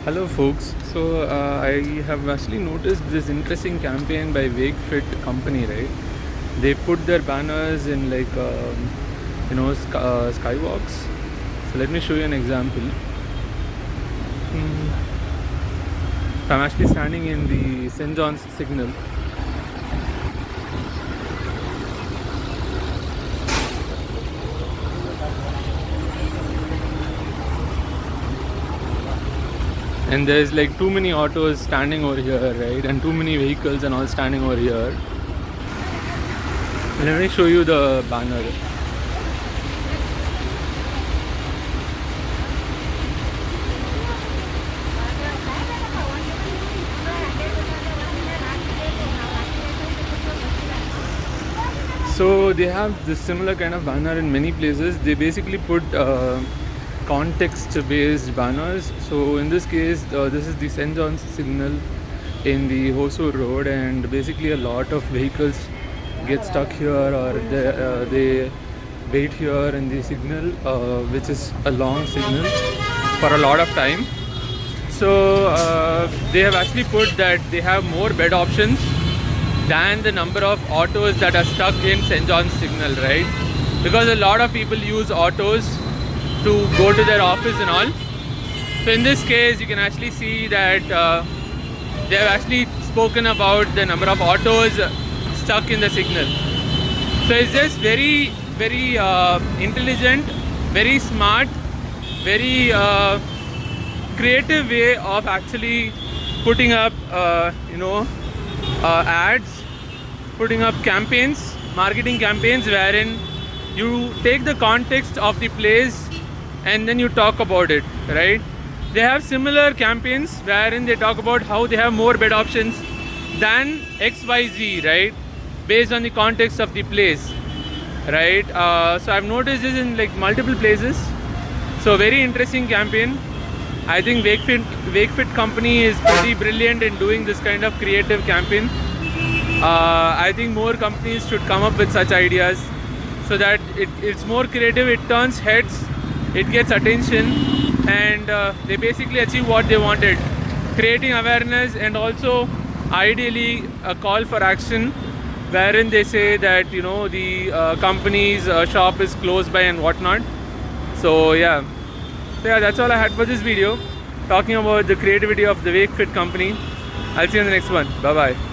Hello folks, so I have actually noticed this interesting campaign by Wakefit company, right? They put their banners in like skywalks. So let me show you an example. I'm actually standing in the St. John's signal. And there's like too many autos standing over here, right? And too many vehicles and all standing over here. Let me show you the banner. So they have this similar kind of banner in many places. They basically put context-based banners. So in this case, this is the St. John's signal in the Hosur Road, and basically a lot of vehicles get stuck here, or they wait here in the signal, which is a long signal for a lot of time. So they have actually put that they have more bed options than the number of autos that are stuck in St. John's signal, right? Because a lot of people use autos to go to their office and all. So in this case, you can actually see that they have actually spoken about the number of autos stuck in the signal. So it's just very, very intelligent, very smart, very creative way of actually putting up, ads, putting up campaigns, marketing campaigns, wherein you take the context of the place and then you talk about it, right? They have similar campaigns wherein they talk about how they have more bed options than XYZ, right? Based on the context of the place, right? So I've noticed this in like multiple places. So very interesting campaign. I think Wakefit company is pretty brilliant in doing this kind of creative campaign. I think more companies should come up with such ideas so that it's more creative, it turns heads, it gets attention, and they basically achieve what they wanted, creating awareness and also ideally a call for action wherein they say that the company's shop is close by and whatnot. So yeah, that's all I had for this video, talking about the creativity of the Wakefit company. I'll see you in the next one. Bye bye.